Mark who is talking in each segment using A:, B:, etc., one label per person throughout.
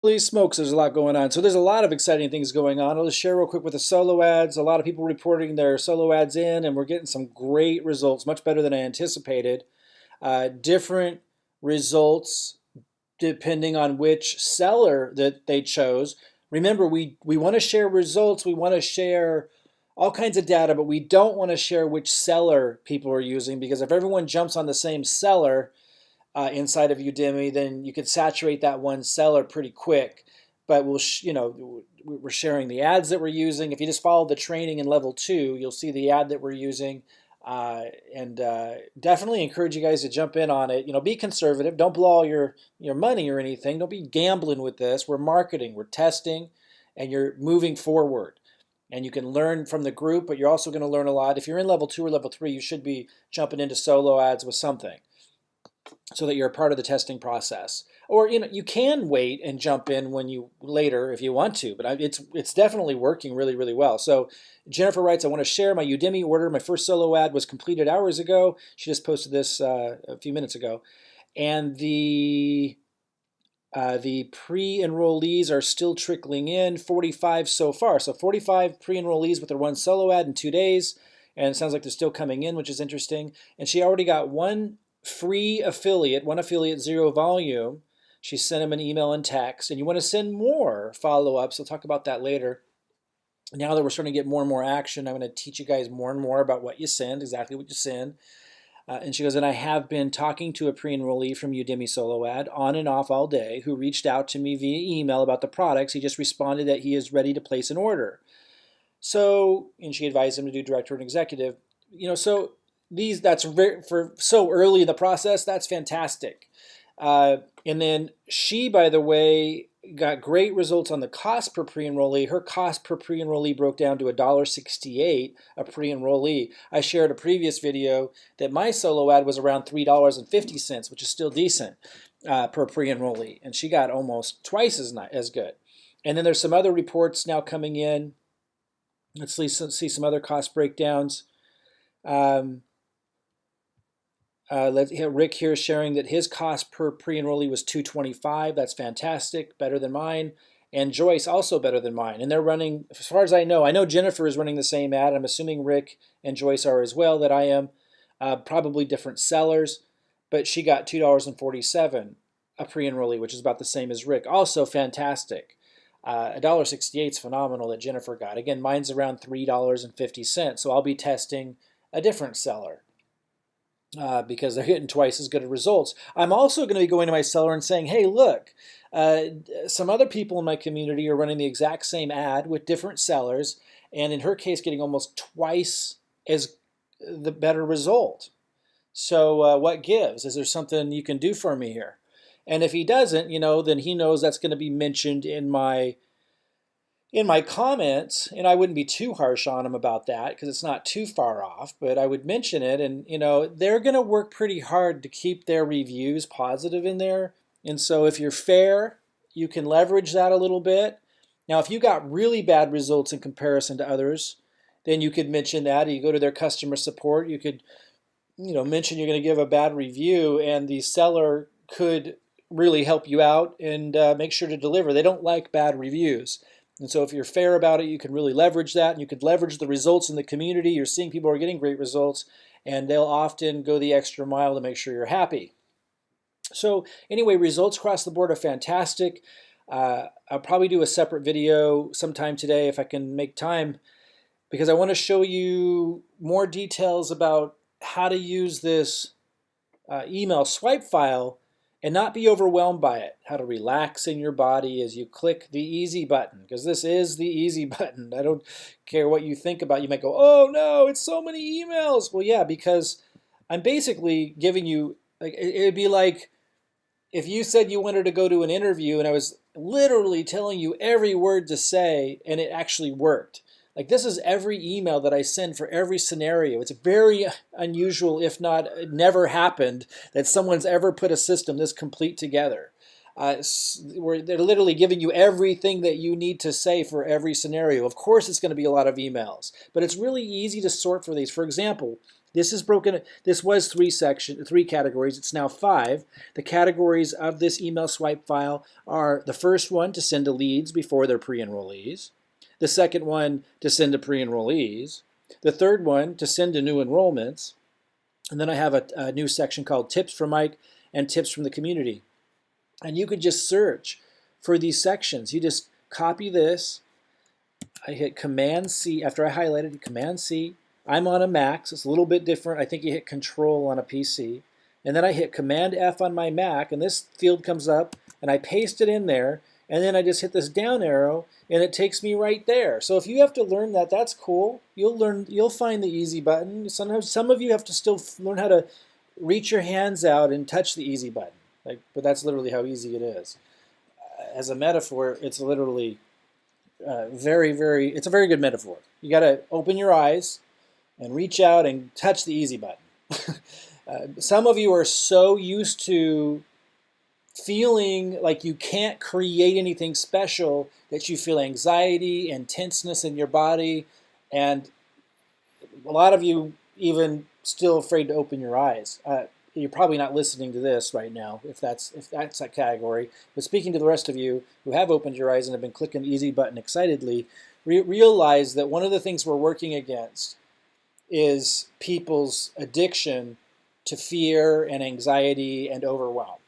A: Holy smokes, there's a lot going on. So there's a lot of exciting things going on. I'll just share real quick with the solo ads. A lot of people reporting their solo ads in, and we're getting some great results, much better than I anticipated. Different results depending on which seller that they chose. Remember, we want to share results. We want to share all kinds of data, but we don't want to share which seller people are using, because if everyone jumps on the same seller, inside of Udemy, then you could saturate that one seller pretty quick. But we're sharing the ads that we're using. If you just follow the training in level 2, you'll see the ad that we're using. And definitely encourage you guys to jump in on it. Be conservative. Don't blow all your money or anything. Don't be gambling with this. We're marketing, we're testing, and you're moving forward. And you can learn from the group, but you're also going to learn a lot. If you're in level 2 or level 3, you should be jumping into solo ads with something, so that you're a part of the testing process. Or you can wait and jump in when you later if you want to, but it's definitely working really, really well. So Jennifer writes, I want to share my Udemy order. My first solo ad was completed hours ago. She just posted this a few minutes ago. And the pre-enrollees are still trickling in, 45 so far. So 45 pre-enrollees with their one solo ad in 2 days. And it sounds like they're still coming in, which is interesting. And she already got one one affiliate, zero volume. She sent him an email and text, and you want to send more follow-ups. We'll talk about that later. Now that we're starting to get more and more action, I'm going to teach you guys more and more about what you send, exactly what you send. And she goes, and I have been talking to a pre-enrollee from Udemy Solo Ad on and off all day who reached out to me via email about the products. He just responded that he is ready to place an order. So, and she advised him to do director and executive. So that's for so early in the process, that's fantastic. And then she, by the way, got great results on the cost per pre-enrollee. Her cost per pre-enrollee broke down to $1.68 a pre-enrollee. I shared a previous video that my solo ad was around $3.50, which is still decent per pre-enrollee, and she got almost twice as good. And then there's some other reports now coming in. Let's see some other cost breakdowns. Rick here is sharing that his cost per pre-enrollee was $225. That's fantastic, better than mine. And Joyce also better than mine. And they're running, as far as I know Jennifer is running the same ad. I'm assuming Rick and Joyce are as well, that I am. Probably different sellers, but she got $2.47 a pre-enrollee, which is about the same as Rick. Also fantastic. $1.68 is phenomenal that Jennifer got. Again, mine's around $3.50, so I'll be testing a different seller. Because they're getting twice as good of results. I'm also going to be going to my seller and saying, hey, look, some other people in my community are running the exact same ad with different sellers, and in her case, getting almost twice as the better result. So what gives? Is there something you can do for me here? And if he doesn't, then he knows that's going to be mentioned in my comments, and I wouldn't be too harsh on them about that because it's not too far off, but I would mention it. And they're going to work pretty hard to keep their reviews positive in there. And so if you're fair, you can leverage that a little bit. Now, if you got really bad results in comparison to others, then you could mention that. You go to their customer support, you could mention you're going to give a bad review, and the seller could really help you out and make sure to deliver. They don't like bad reviews. And so if you're fair about it, you can really leverage that, and you could leverage the results in the community. You're seeing people are getting great results, and they'll often go the extra mile to make sure you're happy. So anyway, results across the board are fantastic. I'll probably do a separate video sometime today if I can make time, because I want to show you more details about how to use this email swipe file and not be overwhelmed by it. How to relax in your body as you click the easy button, because this is the easy button. I don't care what you think about. You might go, oh no, it's so many emails. Well, yeah, because I'm basically giving you, like, it'd be like if you said you wanted to go to an interview and I was literally telling you every word to say and it actually worked. Like, this is every email that I send for every scenario. It's very unusual, if not never happened, that someone's ever put a system this complete together. Where they're literally giving you everything that you need to say for every scenario. Of course, it's going to be a lot of emails, but it's really easy to sort for these. For example, This is broken. This was three categories. It's now 5. The categories of this email swipe file are the first one to send to leads before they're pre-enrollees, the second one to send to pre-enrollees, the third one to send to new enrollments, and then I have a new section called Tips from Mike and Tips from the Community. And you could just search for these sections. You just copy this. I hit Command C after I highlighted it, Command C. I'm on a Mac, so it's a little bit different. I think you hit Control on a PC. And then I hit Command F on my Mac, and this field comes up, and I paste it in there, and then I just hit this down arrow, and it takes me right there. So if you have to learn that, that's cool. You'll find the easy button. Sometimes some of you have to still learn how to reach your hands out and touch the easy button. But that's literally how easy it is. As a metaphor, it's literally it's a very good metaphor. You got to open your eyes and reach out and touch the easy button. Some of you are so used to feeling like you can't create anything special that you feel anxiety and tenseness in your body, and a lot of you even still afraid to open your eyes. You're probably not listening to this right now if that's that category. But speaking to the rest of you who have opened your eyes and have been clicking the easy button excitedly, realize that one of the things we're working against is people's addiction to fear and anxiety and overwhelm.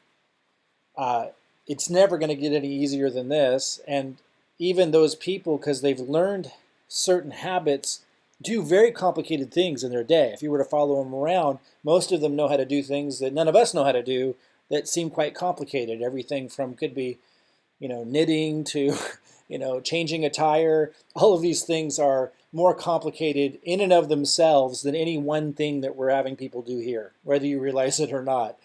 A: It's never going to get any easier than this. And even those people, because they've learned certain habits, do very complicated things in their day. If you were to follow them around, most of them know how to do things that none of us know how to do that seem quite complicated. Everything from could be, knitting to, changing a tire. All of these things are more complicated in and of themselves than any one thing that we're having people do here, whether you realize it or not.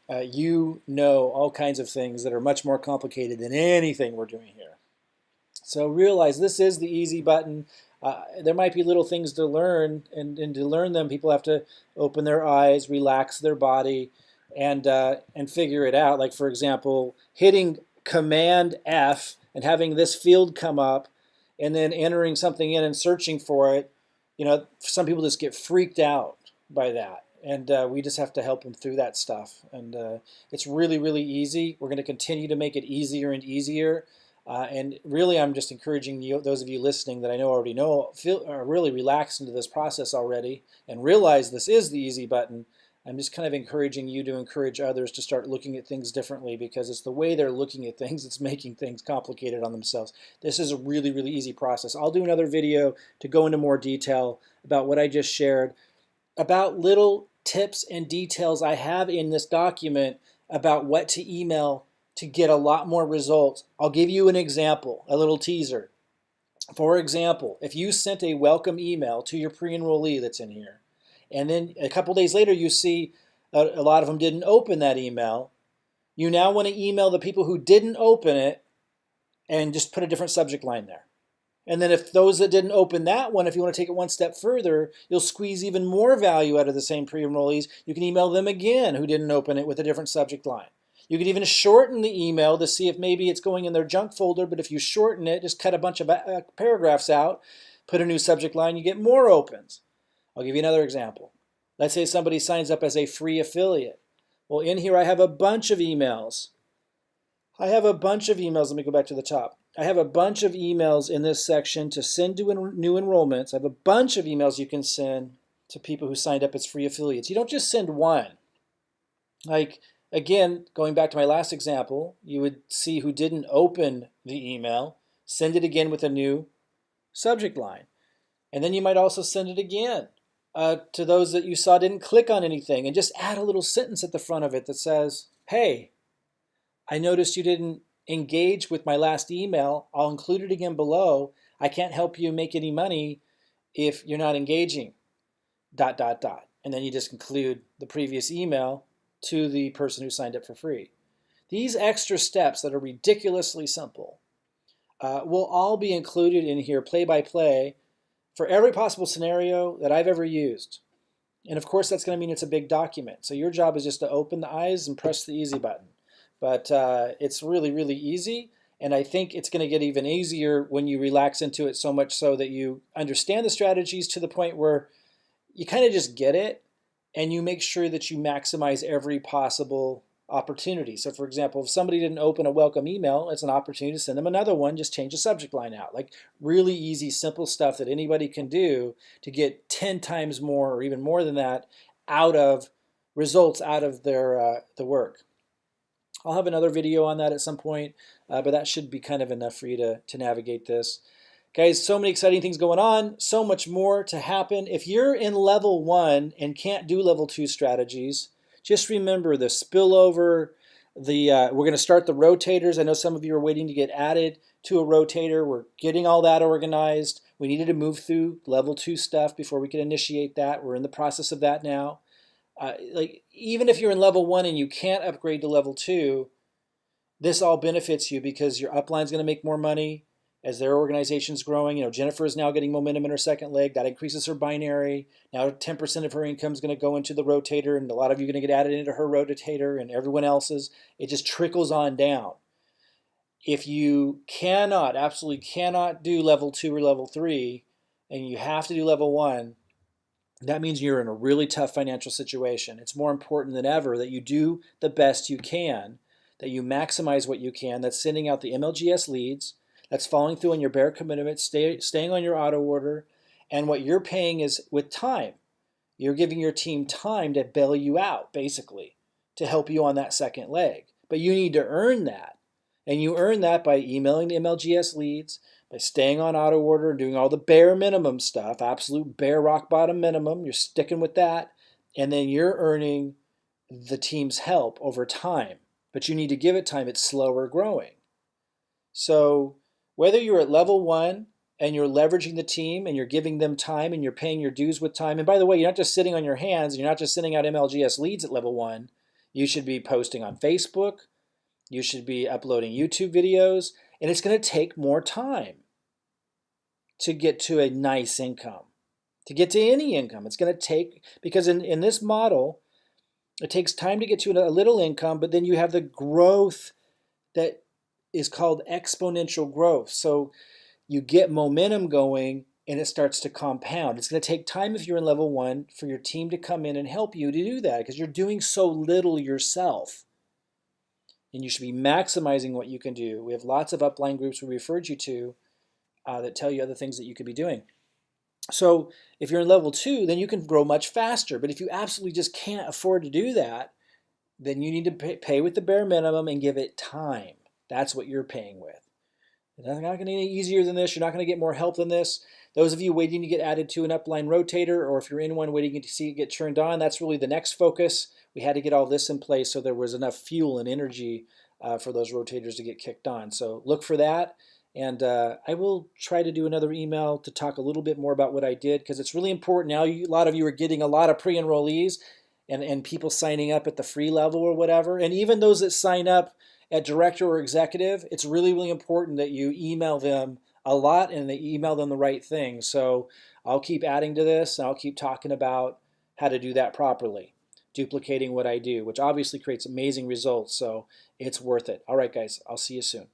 A: You know all kinds of things that are much more complicated than anything we're doing here. So realize this is the easy button. There might be little things to learn, and to learn them, people have to open their eyes, relax their body, and figure it out. Like, for example, hitting Command F and having this field come up, and then entering something in and searching for it. Some people just get freaked out by that, and we just have to help them through that stuff. And it's really, really easy. We're going to continue to make it easier and easier. And really, I'm just encouraging you, those of you listening that I know already are really relaxed into this process already and realize this is the easy button. I'm just kind of encouraging you to encourage others to start looking at things differently, because it's the way they're looking at things that's making things complicated on themselves. This is a really, really easy process. I'll do another video to go into more detail about what I just shared, about little tips and details I have in this document about what to email to get a lot more results. I'll give you an example, a little teaser. For example, if you sent a welcome email to your pre-enrollee that's in here, and then a couple days later you see a lot of them didn't open that email, you now want to email the people who didn't open it and just put a different subject line there. And then if those that didn't open that one, if you want to take it one step further, you'll squeeze even more value out of the same pre-enrollees. You can email them again who didn't open it with a different subject line. You could even shorten the email to see if maybe it's going in their junk folder, but if you shorten it, just cut a bunch of paragraphs out, put a new subject line, you get more opens. I'll give you another example. Let's say somebody signs up as a free affiliate. Well, in here I have a bunch of emails. Let me go back to the top. I have a bunch of emails in this section to send to new enrollments. I have a bunch of emails you can send to people who signed up as free affiliates. You don't just send one. Again, going back to my last example, you would see who didn't open the email, send it again with a new subject line. And then you might also send it again to those that you saw didn't click on anything, and just add a little sentence at the front of it that says, hey, I noticed you didn't engage with my last email. I'll include it again below. I can't help you make any money if you're not engaging, ... And then you just include the previous email to the person who signed up for free. These extra steps that are ridiculously simple will all be included in here play by play for every possible scenario that I've ever used. And of course, that's going to mean it's a big document. So your job is just to open the eyes and press the easy button. But it's really, really easy. And I think it's going to get even easier when you relax into it, so much so that you understand the strategies to the point where you kind of just get it. and you make sure that you maximize every possible opportunity. So for example, if somebody didn't open a welcome email, it's an opportunity to send them another one, just change the subject line out. Like really easy, simple stuff that anybody can do to get 10 times more or even more than that out of results out of their the work. I'll have another video on that at some point, but that should be kind of enough for you to navigate this. Guys, so many exciting things going on, so much more to happen. If you're in level 1 and can't do level 2 strategies, just remember the spillover, we're going to start the rotators. I know some of you are waiting to get added to a rotator. We're getting all that organized. We needed to move through level 2 stuff before we could initiate that. We're in the process of that now. Like even if you're in level 1 and you can't upgrade to level 2, this all benefits you because your upline's going to make more money as their organization's growing. You know, Jennifer is now getting momentum in her second leg. That increases her binary. Now 10% of her income is going to go into the rotator, and a lot of you are going to get added into her rotator and everyone else's. It just trickles on down. If you cannot, absolutely cannot do level 2 or level 3, and you have to do level 1, that means you're in a really tough financial situation. It's more important than ever that you do the best you can, that you maximize what you can. That's sending out the MLGS leads, that's following through on your bare commitments, staying on your auto order, and what you're paying is with time. You're giving your team time to bail you out, basically, to help you on that second leg. But you need to earn that. And you earn that by emailing the MLGS leads, by staying on auto order and doing all the bare minimum stuff, absolute bare rock bottom minimum. You're sticking with that. And then you're earning the team's help over time. But you need to give it time. It's slower growing. So whether you're at level 1 and you're leveraging the team and you're giving them time and you're paying your dues with time. And by the way, you're not just sitting on your hands. You're not just sending out MLGS leads at level 1. You should be posting on Facebook. You should be uploading YouTube videos. And it's going to take more time to get to a nice income, to get to any income. It's going to take, because in this model, it takes time to get to a little income, but then you have the growth that is called exponential growth. So you get momentum going and it starts to compound. It's going to take time if you're in level 1 for your team to come in and help you to do that because you're doing so little yourself. And you should be maximizing what you can do. We have lots of upline groups we referred you to that tell you other things that you could be doing. So if you're in level 2, then you can grow much faster. But if you absolutely just can't afford to do that, then you need to pay with the bare minimum and give it time. That's what you're paying with. It's not going to get any easier than this. You're not going to get more help than this. Those of you waiting to get added to an upline rotator, or if you're in one waiting to see it get turned on, that's really the next focus. We had to get all this in place so there was enough fuel and energy for those rotators to get kicked on. So look for that. And I will try to do another email to talk a little bit more about what I did because it's really important. Now a lot of you are getting a lot of pre-enrollees and people signing up at the free level or whatever. And even those that sign up at director or executive, it's really, really important that you email them a lot and they email them the right thing. So I'll keep adding to this and I'll keep talking about how to do that properly, duplicating what I do, which obviously creates amazing results. So it's worth it. All right, guys, I'll see you soon.